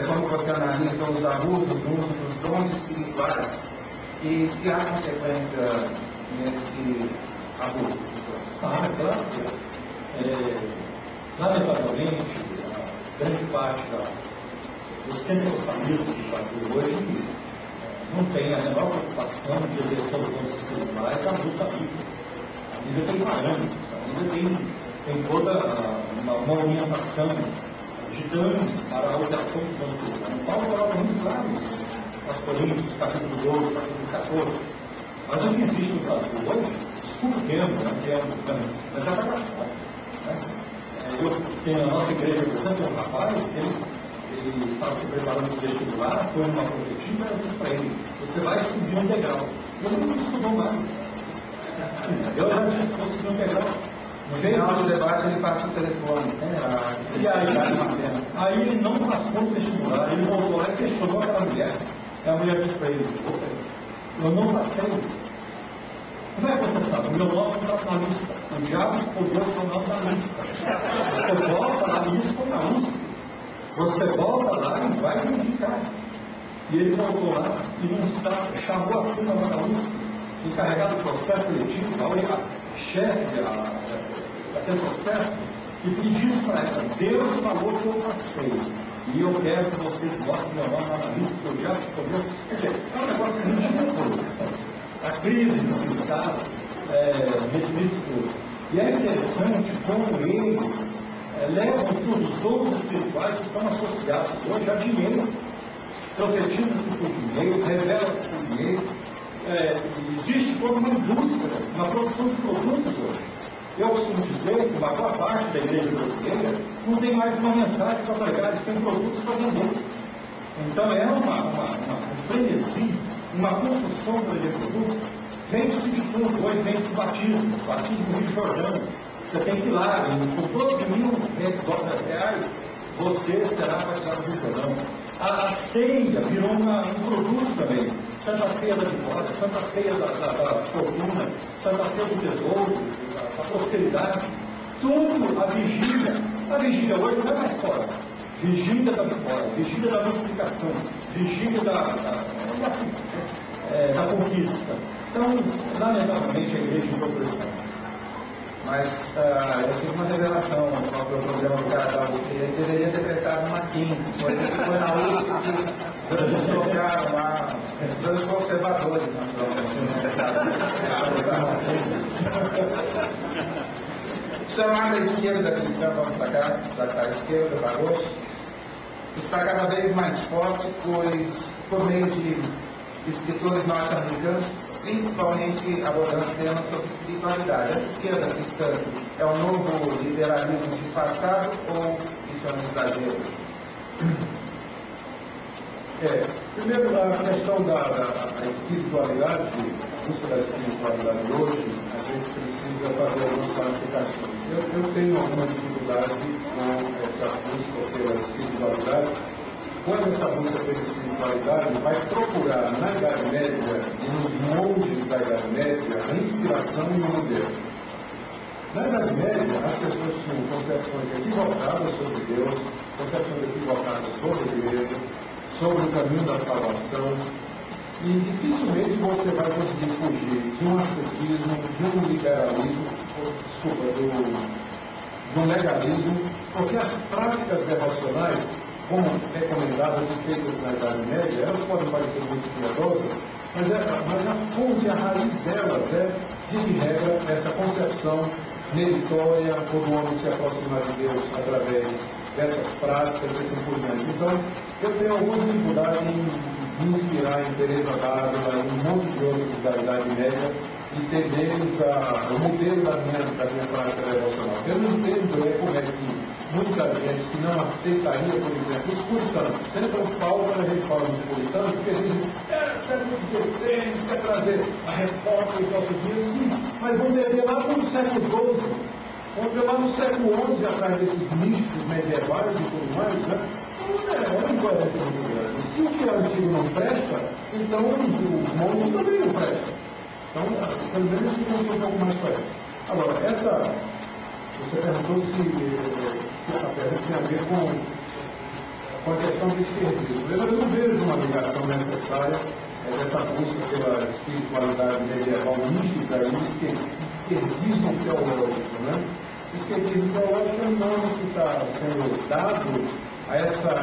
como você analisa os abusos do uso dos dons espirituais e se há consequência nesse abuso dos dons? Claro que lamentavelmente, a grande parte dos pentecostalistas do Brasil hoje não tem a menor preocupação de exercer os dons espirituais à luz da Bíblia. A Bíblia tem parâmetros, a Bíblia tem toda uma orientação de danos para a alteração dos dons espirituais. Paulo coloca muito claro isso, nas Coríntios, capítulo 12, capítulo 14. Mas o que existe no Brasil hoje, desculpa o termo, mas é palhaçada. Eu tenho a nossa igreja, por exemplo, um rapaz, ele estava se preparando para o vestibular, foi numa profetisa, eu disse para ele, você vai subir um degrau. Ele não estudou mais. Eu já tinha que subir um degrau. No final do debate ele passa o telefone. E aí ele não passou no vestibular, ele voltou lá e questionou aquela mulher. E a mulher disse para ele, eu não passei. Como é que você sabe? O meu nome não está na lista. O diabo escolheu o seu nome na lista. Você volta lá, e isso foi na USP. Você volta lá e vai indicar. E ele voltou lá e não está, chamou a turma lá da USP, encarregado do processo seletivo, a chefe daquele processo, e disse para ela, Deus falou que eu passei. E eu quero que vocês mostrem meu nome lá na lista, porque o diabo escolheu. Quer dizer, é um negócio muito ridículo. A crise desse Estado, nesse tudo. E é interessante como eles levam todos os dons espirituais que estão associados hoje a dinheiro. Profetiza-se por dinheiro, revela-se por dinheiro. Existe toda uma indústria, uma produção de produtos hoje. Eu costumo dizer que uma boa parte da igreja brasileira não tem mais uma mensagem para pregar, eles têm produtos para vender. Então é um frenesi, uma construção para vender produtos. Vende-se de tudo, hoje vende-se batismo no Rio Jordão. Você tem que ir lá, com 12 mil reais, você será batizado no Rio Jordão. A ceia virou um produto também. Santa Ceia da Vitória, Santa Ceia da Fortuna, Santa Ceia do Tesouro, da Prosperidade. Tudo, a vigília hoje não é mais fora. Vigília da vitória, vigília da multiplicação, vigília da conquista. Então, lamentavelmente, a igreja entrou por isso. Mas eu tive uma revelação qual foi o problema do cara da USP. Ele deveria ter prestado uma 15. Foi na USP que eles colocaram lá, os conservadores, chamada esquerda cristã, vamos para cá, da esquerda para roxo, está cada vez mais forte, pois por meio de escritores norte-americanos, principalmente abordando temas sobre espiritualidade. Essa esquerda cristã é um novo liberalismo disfarçado ou isso é um exagero? Primeiro, a questão da espiritualidade, a busca da espiritualidade hoje, a gente precisa fazer algumas clarificações. Eu tenho alguma dificuldade com essa busca pela espiritualidade. Quando essa busca pela espiritualidade vai procurar na Idade Média e nos monges da Idade Média a inspiração e o modelo. Na Idade Média, as pessoas tinham concepções equivocadas sobre Deus, concepções equivocadas sobre a igreja, sobre o caminho da salvação, e dificilmente você vai conseguir fugir de um ascetismo, de um liberalismo, de um legalismo, porque as práticas devocionais, como recomendadas e feitas na Idade Média, elas podem parecer muito piedosas, mas a fonte, a raiz delas é, de regra, essa concepção meritória, quando o homem se aproximar de Deus através dessas práticas, assim por diante. Então, eu tenho alguma dificuldade em me inspirar em Teresa d'Ávila, em um monte de outros da Idade Média, e ter neles o modelo da minha prática devocional. Eu não entendo como é que muita gente que não aceitaria, por exemplo, os puritanos. Sempre eu falo quando a gente fala dos puritanos, porque eles dizem, século XVI, quer trazer a reforma dos nossos dias, sim, mas vão beber lá no século XII, vão ver lá no século XI, atrás desses místicos medievais e tudo mais, né? Então, é uma incoerência muito grande. Se o que é antigo não presta, então os monges também não prestam. Então, pelo menos isso tem um pouco mais coerente. Agora, Você perguntou se a pergunta tem a ver com a questão do esquerdismo. Eu não vejo uma ligação necessária dessa busca pela espiritualidade medieval nítida e o esquerdismo teológico, né? O esquerdismo teológico é um nome que está sendo dado a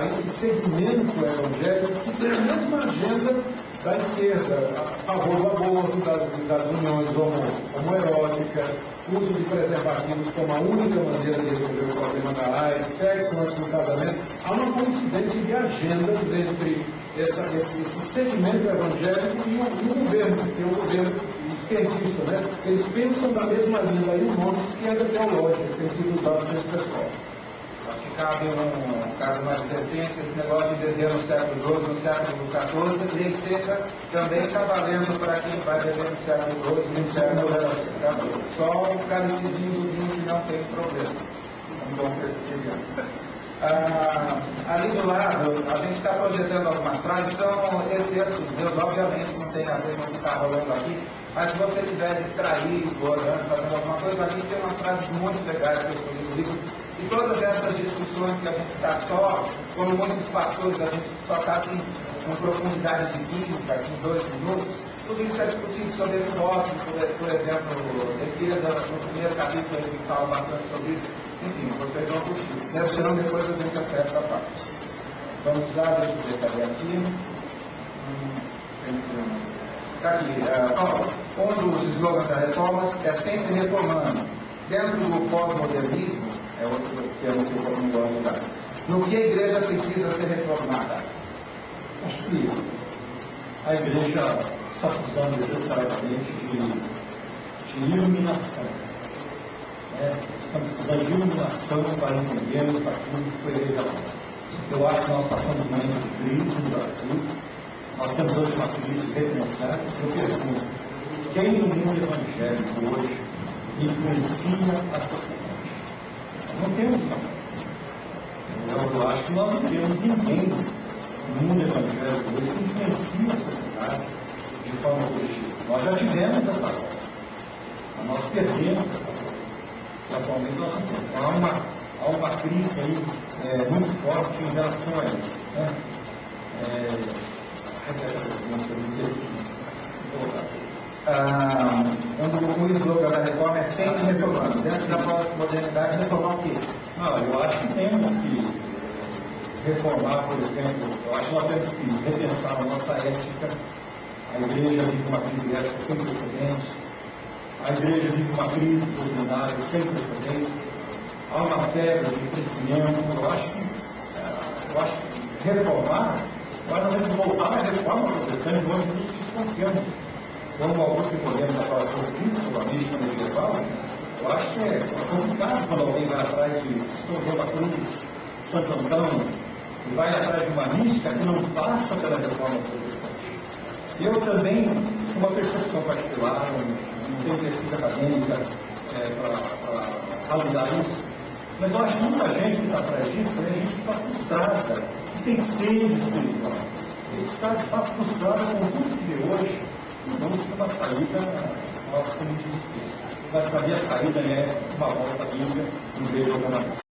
esse segmento evangélico que tem a mesma agenda da esquerda, a favor do aborto, das uniões homoeróticas, uso de preservativos como a única maneira de resolver o problema da AIDS, sexo antes do casamento. Há uma coincidência de agendas entre esse segmento evangélico e o governo, que é o governo esquerdista, né? Eles pensam da mesma linha, aí o nome esquerda teológica que tem sido usado por esse pessoal. Acho que cabe uma advertência, esse negócio de beber no século XII, no século XIV, lei seca também está valendo para quem vai beber no século XII, no século XIV. Só o calicizinho do vinho que não tem problema. Um bom presbiteriano. Ali do lado, a gente está projetando algumas frases, são excertos meus, obviamente não tem a ver com o que está rolando aqui, mas se você estiver distraído, olhando, fazendo alguma coisa, ali tem umas frases muito legais que eu escolhi no livro. E todas essas discussões que a gente está só, como muitos pastores, a gente só está assim, com profundidade de 15, aqui em 2 minutos, tudo isso é discutido sobre esse voto, por exemplo, esquerda, no primeiro capítulo ele fala bastante sobre isso. Enfim, vocês vão curtir. Deve ser depois a gente acerta a parte. Vamos lá, deixa eu ver, cadê aqui? Está aqui, um dos slogans da reforma é sempre reformando. Dentro do pós-modernismo, é outro termo que eu não vou usar. No que a igreja precisa ser reformada? Acho que a igreja está precisando desesperadamente de iluminação. Estamos precisando de iluminação para entendermos aquilo que foi revelado. Eu acho que nós passamos um momento de crise no Brasil. Nós temos hoje uma crise de repensar. Eu pergunto, quem no mundo evangélico hoje influencia a sociedade? Não temos mais. Eu acho que nós não temos ninguém no mundo evangélico hoje que influencia a sociedade de forma positiva. Nós já tivemos essa voz, mas nós perdemos essa voz. E atualmente nós não temos. Há uma crise aí muito forte em relação a isso. O slogan da reforma é sempre reformando. Dentro da pós-modernidade, reformar o quê? Eu acho que temos que reformar, por exemplo, eu acho que nós temos que repensar a nossa ética. A igreja vive uma crise ética sem precedentes. A igreja vive uma crise doutrinária sem precedentes. Há uma quebra de crescimento. Eu acho que reformar, nós não devemos voltar à reforma protestante onde nos distanciamos. Como Augusto Nicodemus fala sobre isso, a mística medieval, eu acho que é complicado quando alguém vai atrás de São João da Cruz, Santo Antão, e vai atrás de uma mística que não passa pela reforma protestante. Eu também, isso é uma percepção particular, não tenho pesquisa acadêmica para validar isso, mas eu acho que muita gente que está atrás disso é gente que está frustrada, que tem sede espiritual. Ele está, de fato, frustrada com tudo que vê hoje. Vamos ter uma saída, nós como desespero. Mas para mim a saída é uma volta à Bíblia, no meio do